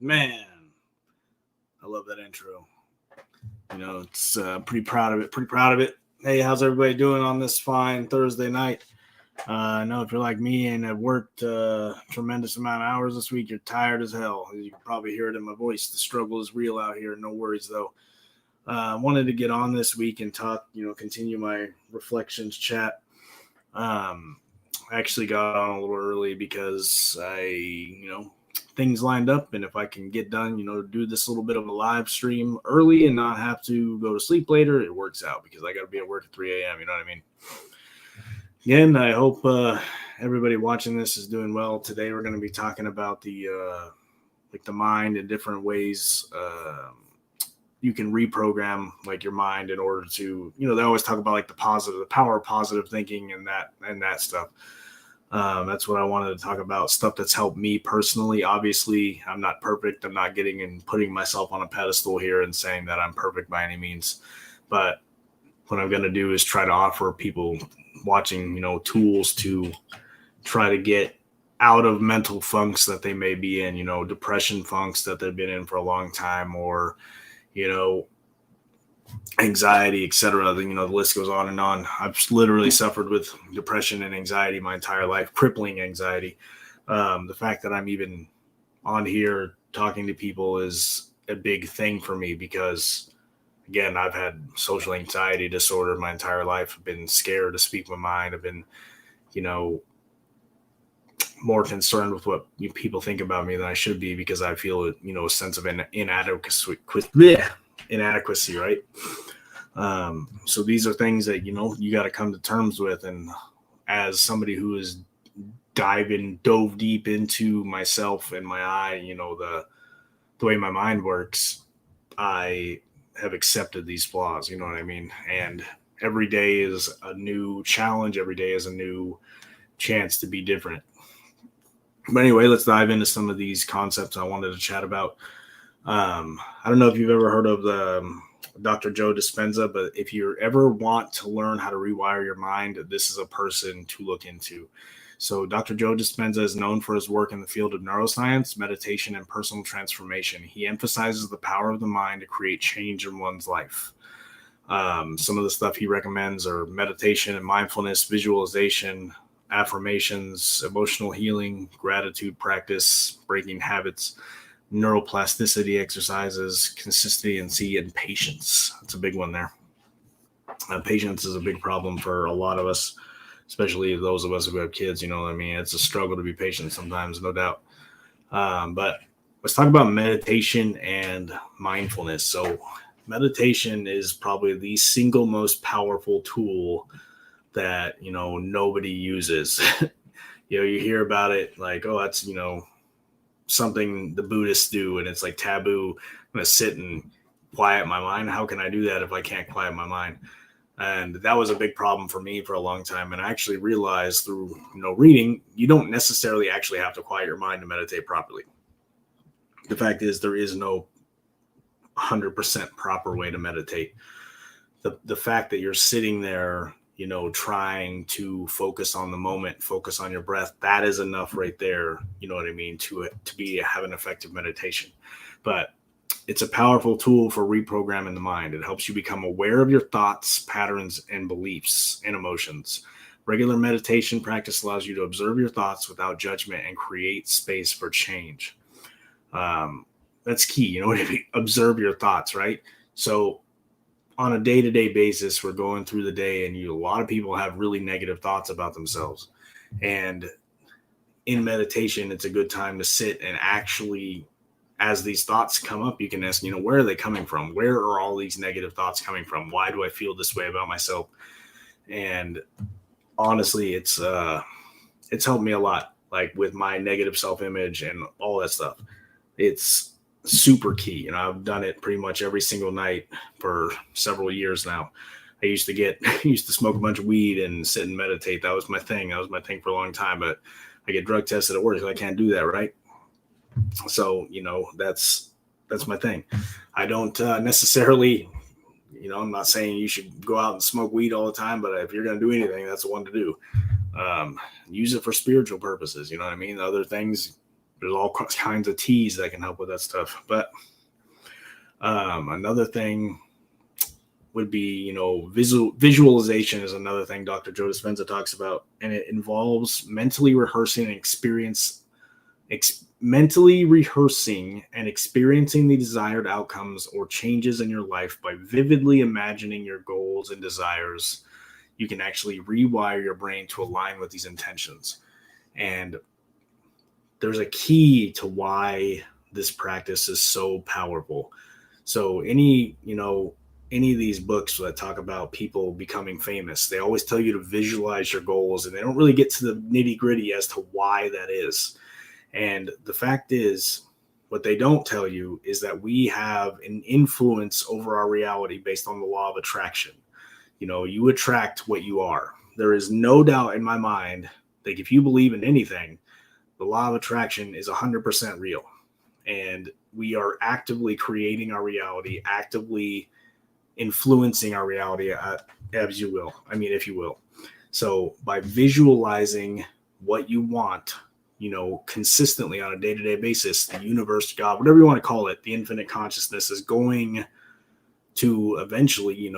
Man, I love that intro. It's pretty proud of it. Pretty proud of it. Hey, how's everybody doing on this fine Thursday night? I know if you're like me and have worked a tremendous amount of hours this week, you're tired as hell. You can probably hear it in my voice. The struggle is real out here. No worries, though. I wanted to get on this week and talk, continue my reflections chat. I actually got on a little early because things lined up, and if I can get done, do this little bit of a live stream early and not have to go to sleep later, it works out because I got to be at work at 3 a.m. You know what I mean? Again, I hope everybody watching this is doing well. Today we're going to be talking about the mind and different ways you can reprogram your mind in order to, they always talk about the power of positive thinking and that stuff. That's what I wanted to talk about, stuff that's helped me personally. Obviously, I'm not perfect. I'm not getting and putting myself on a pedestal here and saying that I'm perfect by any means. But what I'm going to do is try to offer people watching, tools to try to get out of mental funks that they may be in, depression funks that they've been in for a long time, or, anxiety, etc. The list goes on and on. I've literally suffered with depression and anxiety my entire life, crippling anxiety. The fact that I'm even on here talking to people is a big thing for me because, again, I've had social anxiety disorder my entire life. I've been scared to speak my mind. I've been, more concerned with what people think about me than I should be because I feel, a sense of inadequacy, right? So these are things that, you got to come to terms with. And as somebody who is dove deep into myself and my eye, the way my mind works, I have accepted these flaws, you know what I mean? And every day is a new challenge. Every day is a new chance to be different. But anyway, let's dive into some of these concepts I wanted to chat about. I don't know if you've ever heard of Dr. Joe Dispenza, but if you ever want to learn how to rewire your mind, this is a person to look into. So Dr. Joe Dispenza is known for his work in the field of neuroscience, meditation, and personal transformation. He emphasizes the power of the mind to create change in one's life. Some of the stuff he recommends are meditation and mindfulness, visualization, affirmations, emotional healing, gratitude practice, breaking habits, neuroplasticity exercises, consistency, and patience. That's a big one there. Patience is a big problem for a lot of us, especially those of us who have kids. You know what I mean? It's a struggle to be patient sometimes, no doubt. But let's talk about meditation and mindfulness. So meditation is probably the single most powerful tool that, nobody uses. You hear about it like, oh, that's, something the Buddhists do, and it's like taboo. I'm going to sit and quiet my mind. How can I do that if I can't quiet my mind? And that was a big problem for me for a long time. And I actually realized through, reading, you don't necessarily actually have to quiet your mind to meditate properly. The fact is, there is no 100% proper way to meditate. The fact that you're sitting there, trying to focus on the moment, focus on your breath, that is enough right there, you know what I mean, to have an effective meditation. But it's a powerful tool for reprogramming the mind. It helps you become aware of your thoughts, patterns, and beliefs and emotions. Regular meditation practice allows you to observe your thoughts without judgment and create space for change. That's key, observe your thoughts, right? So on a day-to-day basis, we're going through the day, and a lot of people have really negative thoughts about themselves. And in meditation, it's a good time to sit and actually, as these thoughts come up, you can ask, where are they coming from? Where are all these negative thoughts coming from? Why do I feel this way about myself? And honestly, it's helped me a lot, like with my negative self-image and all that stuff. It's super key. I've done it pretty much every single night for several years now. I used to smoke a bunch of weed and sit and meditate. That was my thing. For a long time, but I get drug tested at work, so I can't do that, right? So, that's my thing. I don't necessarily, I'm not saying you should go out and smoke weed all the time, but if you're going to do anything, that's the one to do. Use it for spiritual purposes. You know what I mean? Other things, There's all kinds of teas that can help with that stuff. But another thing would be, visualization is another thing Dr. Joe Dispenza talks about, and it involves mentally rehearsing and experiencing the desired outcomes or changes in your life by vividly imagining your goals and desires. You can actually rewire your brain to align with these intentions. And there's a key to why this practice is so powerful. So any of these books that talk about people becoming famous, they always tell you to visualize your goals, and they don't really get to the nitty gritty as to why that is. And the fact is, what they don't tell you is that we have an influence over our reality based on the law of attraction. You attract what you are. There is no doubt in my mind that if you believe in anything, the law of attraction is 100% real. And we are actively creating our reality, actively influencing our reality, if you will. So by visualizing what you want, consistently on a day-to-day basis, the universe, God, whatever you want to call it, the infinite consciousness is going to eventually,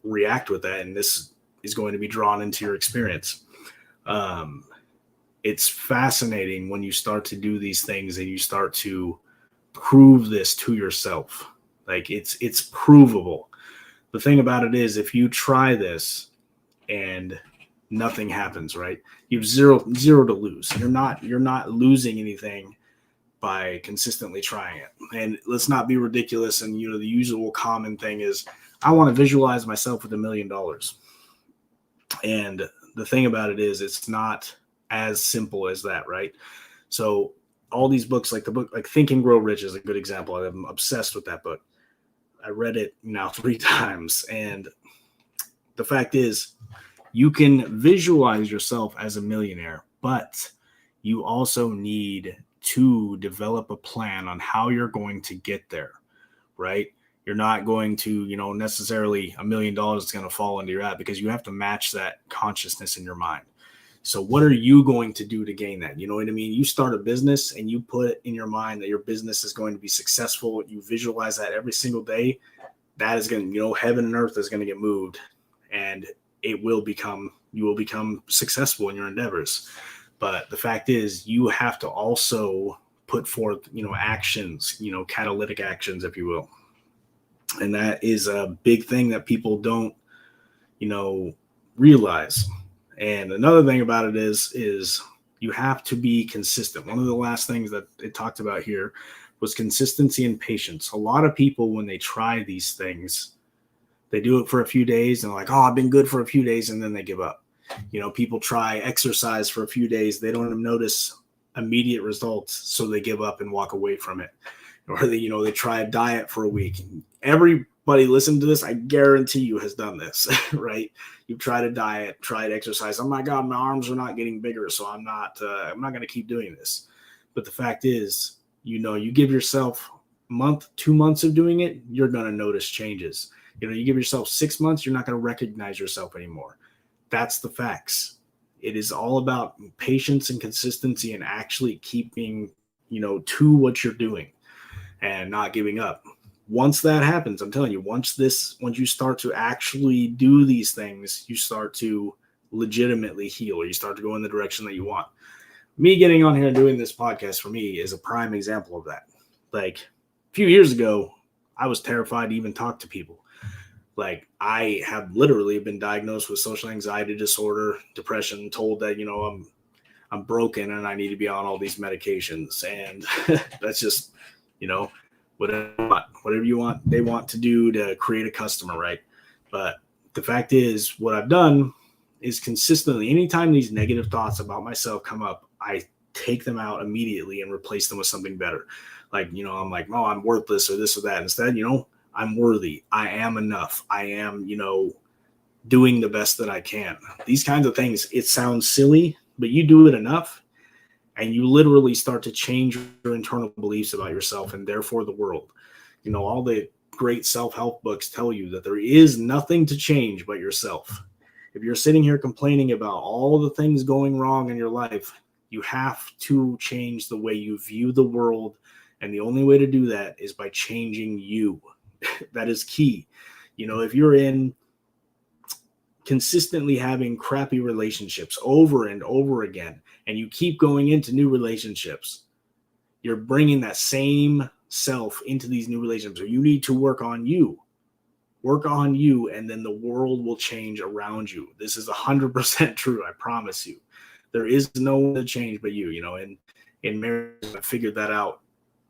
react with that. And this is going to be drawn into your experience. It's fascinating when you start to do these things and you start to prove this to yourself. Like it's provable. The thing about it is, if you try this and nothing happens, right? You have zero to lose. You're not losing anything by consistently trying it. And let's not be ridiculous. And the usual common thing is, I want to visualize myself with $1 million. And the thing about it is, it's not as simple as that, right? So all these books, like the book, like Think and Grow Rich is a good example. I'm obsessed with that book. I read it now 3 times. And the fact is, you can visualize yourself as a millionaire, but you also need to develop a plan on how you're going to get there, right? You're not going to, necessarily $1 million is going to fall into your lap, because you have to match that consciousness in your mind. So what are you going to do to gain that? You know what I mean? You start a business and you put in your mind that your business is going to be successful. You visualize that every single day. That is going to, heaven and earth is going to get moved, and you will become successful in your endeavors. But the fact is, you have to also put forth, actions, catalytic actions, if you will. And that is a big thing that people don't, realize. And another thing about it is you have to be consistent. One of the last things that it talked about here was consistency and patience. A lot of people, when they try these things, they do it for a few days and they're like, oh, I've been good for a few days, and then they give up. People try exercise for a few days. They don't notice immediate results, so they give up and walk away from it. Or they try a diet for a week. Everybody listen to this, I guarantee you, has done this, right? You've tried a diet, tried exercise. Oh my God, my arms are not getting bigger, so I'm not going to keep doing this. But the fact is, you give yourself a month, 2 months of doing it, you're going to notice changes. You give yourself 6 months, you're not going to recognize yourself anymore. That's the facts. It is all about patience and consistency and actually keeping, to what you're doing and not giving up. Once that happens, I'm telling you, once you start to actually do these things, you start to legitimately heal, or you start to go in the direction that you want. Me getting on here and doing this podcast, for me, is a prime example of that. Like a few years ago, I was terrified to even talk to people. Like, I have literally been diagnosed with social anxiety disorder, depression, told that, I'm broken and I need to be on all these medications. And that's just, whatever you want, they want to do to create a customer, right? But the fact is, what I've done is consistently, anytime these negative thoughts about myself come up, I take them out immediately and replace them with something better. Like, I'm like, oh, I'm worthless or this or that. Instead, I'm worthy. I am enough. I am, doing the best that I can. These kinds of things, it sounds silly, but you do it enough and you literally start to change your internal beliefs about yourself and therefore the world. All the great self-help books tell you that there is nothing to change but yourself. If you're sitting here complaining about all the things going wrong in your life, You have to change the way you view the world. And the only way to do that is by changing you. That is key. If you're in consistently having crappy relationships over and over again, and you keep going into new relationships, you're bringing that same self into these new relationships. So you need to work on you, and then the world will change around you. This is 100% true. I promise you. There is no one to change but you. And in marriage, I figured that out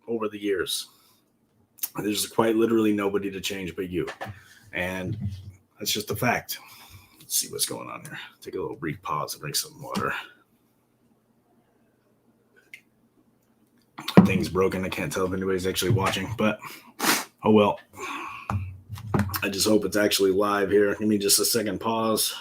over the years. There's quite literally nobody to change but you. And that's just a fact. Let's see what's going on here. Take a little brief pause and drink some water. My thing's broken. I can't tell if anybody's actually watching, but oh well. I just hope it's actually live here. Give me just a second pause.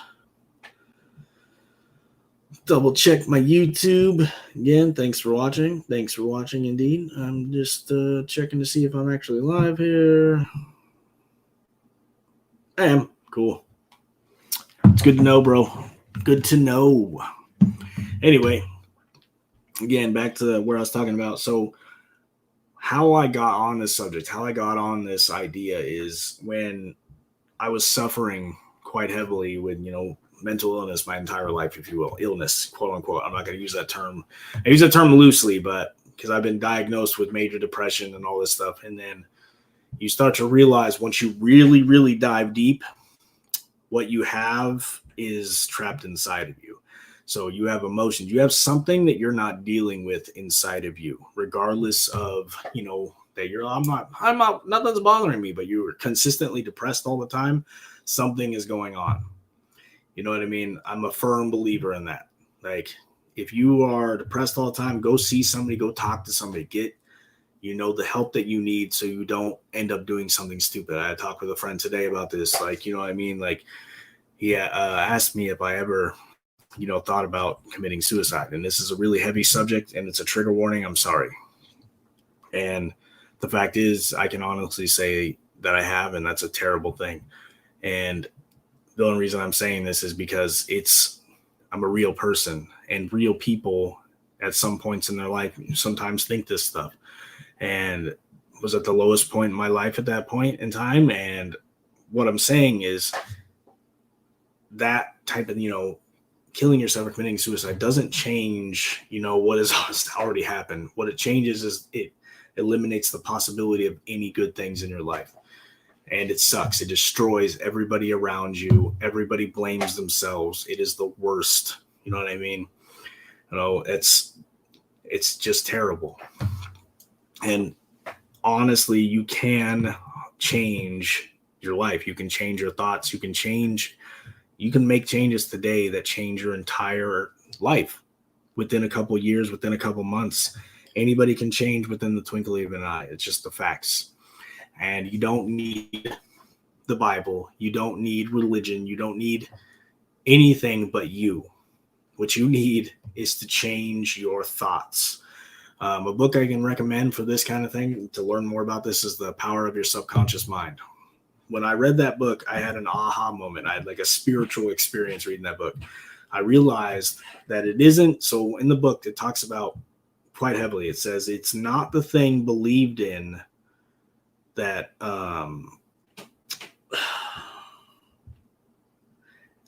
Double check my YouTube. Again, thanks for watching. Thanks for watching indeed. I'm just checking to see if I'm actually live here. I am. Cool. It's good to know, bro. Good to know. Anyway, again, back to where I was talking about. So how I got on this subject, how I got on this idea is when I was suffering quite heavily with, mental illness my entire life, if you will, illness, quote unquote. I'm not going to use that term. I use that term loosely, but because I've been diagnosed with major depression and all this stuff. And then you start to realize once you really, really dive deep, what you have is trapped inside of you. So you have emotions. You have something that you're not dealing with inside of you, regardless of, that nothing's bothering me, but you're consistently depressed all the time. Something is going on. You know what I mean? I'm a firm believer in that. Like, if you are depressed all the time, go see somebody, go talk to somebody, get, the help that you need so you don't end up doing something stupid. I talked with a friend today about this. Like, you know what I mean? Like, he asked me if I ever, thought about committing suicide. And this is a really heavy subject and it's a trigger warning. I'm sorry. And the fact is, I can honestly say that I have, and that's a terrible thing. And the only reason I'm saying this is because I'm a real person, and real people at some points in their life sometimes think this stuff, and was at the lowest point in my life at that point in time. And what I'm saying is that type of, killing yourself or committing suicide doesn't change, what has already happened. What it changes is it eliminates the possibility of any good things in your life. And it sucks. It destroys everybody around you. Everybody blames themselves. It is the worst. You know what I mean? It's just terrible. And honestly, you can change your life. You can change your thoughts. You can make changes today that change your entire life within a couple years, within a couple months. Anybody can change within the twinkling of an eye. It's just the facts. And you don't need the Bible. You don't need religion. You don't need anything but you. What you need is to change your thoughts. A book I can recommend for this kind of thing, to learn more about this, is The Power of Your Subconscious Mind. When I read that book, I had an aha moment. I had like a spiritual experience reading that book. I realized that it isn't. So in the book, it talks about quite heavily. It says it's not the thing believed in that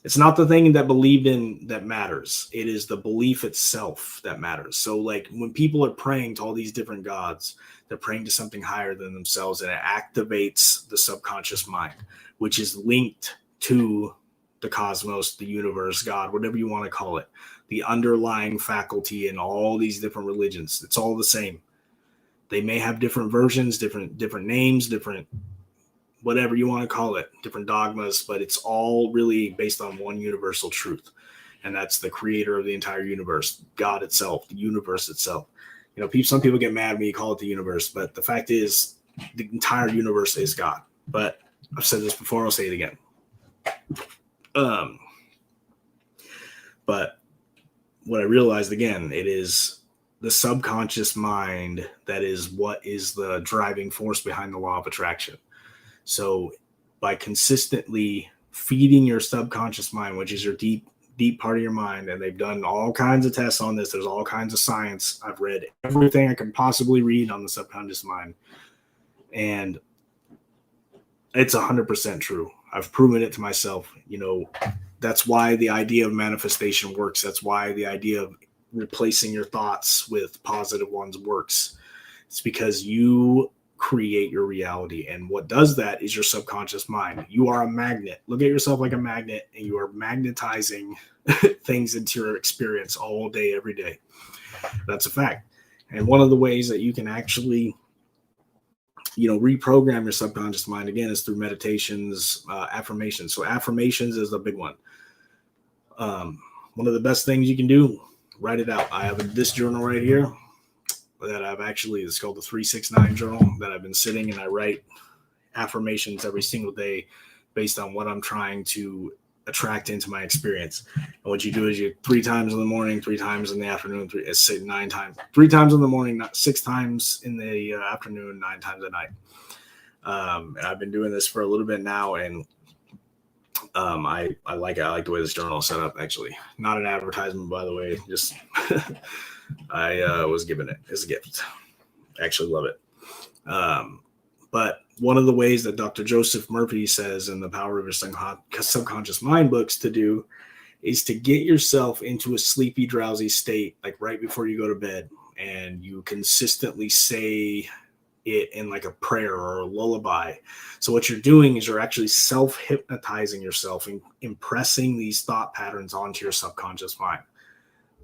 it's not the thing that believed in that matters. It is the belief itself that matters. So like when people are praying to all these different gods, they're praying to something higher than themselves, and it activates the subconscious mind, which is linked to the cosmos, the universe, God, whatever you want to call it, the underlying faculty in all these different religions. It's all the same. They may have different versions, different names, different whatever you want to call it, different dogmas, but it's all really based on one universal truth. And that's the creator of the entire universe, God itself, the universe itself. Some people get mad when you call it the universe, but the fact is the entire universe is God. But I've said this before, I'll say it again. But what I realized again, it is the subconscious mind that is what is the driving force behind the law of attraction. So by consistently feeding your subconscious mind, which is your deep deep part of your mind, and they've done all kinds of tests on this. There's all kinds of science. I've read everything I can possibly read on the subconscious mind, and it's 100% true. I've proven it to myself. That's why the idea of manifestation works. That's why the idea of replacing your thoughts with positive ones works. It's because you create your reality. And what does that is your subconscious mind. You are a magnet. Look at yourself like a magnet, and you are magnetizing things into your experience all day, every day. That's a fact. And one of the ways that you can actually reprogram your subconscious mind, again, is through meditations, affirmations. So affirmations is the big one. One of the best things you can do, write it out. I have this journal right here that it's called the 369 journal, that I've been sitting and I write affirmations every single day based on what I'm trying to attract into my experience. And what you do is you 3 times in the morning, 3 times in the afternoon, 9 times, 3 times in the morning, 6 times in the afternoon, 9 times at night. And I've been doing this for a little bit now, and I like it. I like the way this journal is set up, actually. Not an advertisement, by the way. Just I was given it as a gift. I actually love it. But one of the ways that Dr. Joseph Murphy says in the Power of Your Subconscious Mind books to do is to get yourself into a sleepy, drowsy state, like right before you go to bed, and you consistently say it in like a prayer or a lullaby. So what you're doing is you're actually self-hypnotizing yourself and impressing these thought patterns onto your subconscious mind.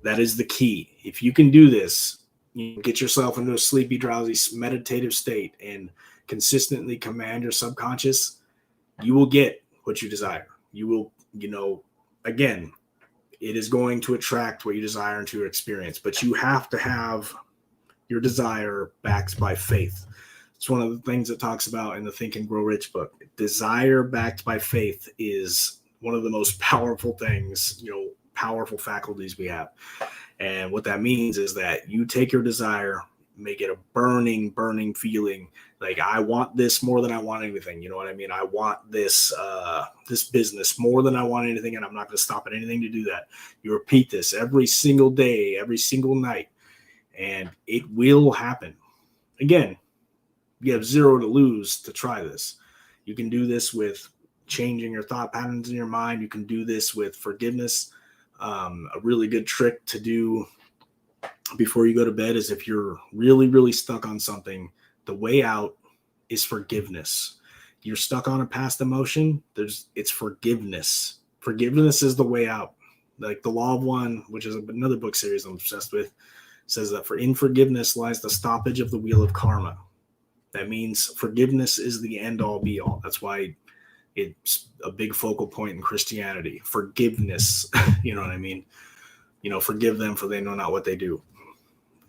That is the key. If you can do this, you get yourself into a sleepy, drowsy, meditative state and consistently command your subconscious, you will get what you desire. You will, again, it is going to attract what you desire into your experience, but you have to have your desire backed by faith. It's one of the things it talks about in the Think and Grow Rich book. Desire backed by faith is one of the most powerful things, powerful faculties we have. And what that means is that you take your desire, make it a burning, burning feeling. Like, I want this more than I want anything. You know what I mean? I want this business more than I want anything, and I'm not going to stop at anything to do that. You repeat this every single day, every single night, and it will happen. Again, you have 0 to lose to try this. You can do this with changing your thought patterns in your mind. You can do this with forgiveness. A really good trick to do before you go to bed is, if you're really, really stuck on something, the way out is forgiveness. You're stuck on a past emotion, it's forgiveness. Forgiveness is the way out. Like the Law of One, which is another book series I'm obsessed with, says that in forgiveness lies the stoppage of the wheel of karma. That means forgiveness is the end all be all. That's why it's a big focal point in Christianity. Forgiveness, you know what I mean? Forgive them, for they know not what they do.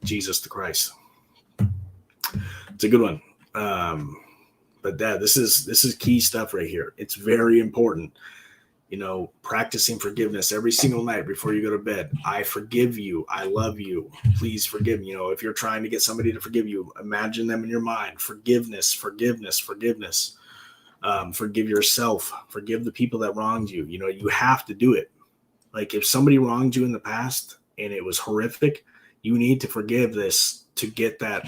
Jesus the Christ. It's a good one. But this is key stuff right here. It's very important. Practicing forgiveness every single night before you go to bed. I forgive you. I love you. Please forgive me. If you're trying to get somebody to forgive you, imagine them in your mind. Forgiveness, forgiveness, forgiveness. Forgive yourself. Forgive the people that wronged you. You have to do it. Like, if somebody wronged you in the past and it was horrific, you need to forgive this to get that,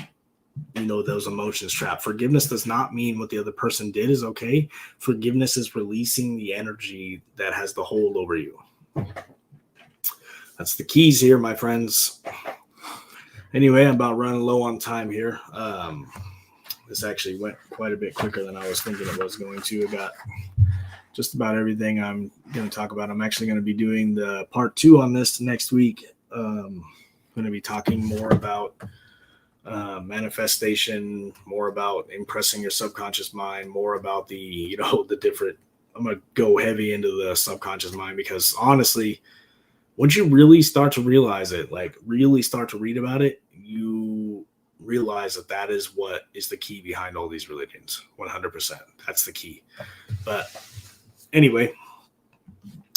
those emotions trapped. Forgiveness does not mean what the other person did is okay. Forgiveness is releasing the energy that has the hold over you. That's the keys here, my friends. Anyway, I'm about running low on time here. This actually went quite a bit quicker than I was thinking it was going to. I got just about everything I'm going to talk about. I'm actually going to be doing the part 2 on this next week. I'm going to be talking more about manifestation, more about impressing your subconscious mind, more about the different. I'm going to go heavy into the subconscious mind, because honestly, once you really start to realize it, like really start to read about it, you realize that is what is the key behind all these religions. 100%. That's the key. But anyway,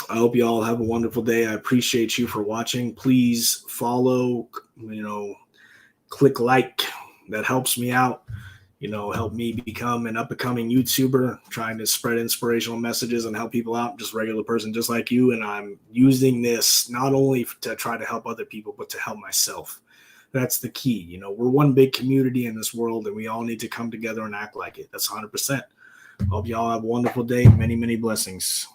I hope you all have a wonderful day. I appreciate you for watching. Please follow, click like. That helps me out. help me become an up-and-coming YouTuber, trying to spread inspirational messages and help people out, just a regular person just like you. And I'm using this not only to try to help other people, but to help myself. That's the key. We're one big community in this world, and we all need to come together and act like it. That's 100%. Hope y'all have a wonderful day. Many, many blessings.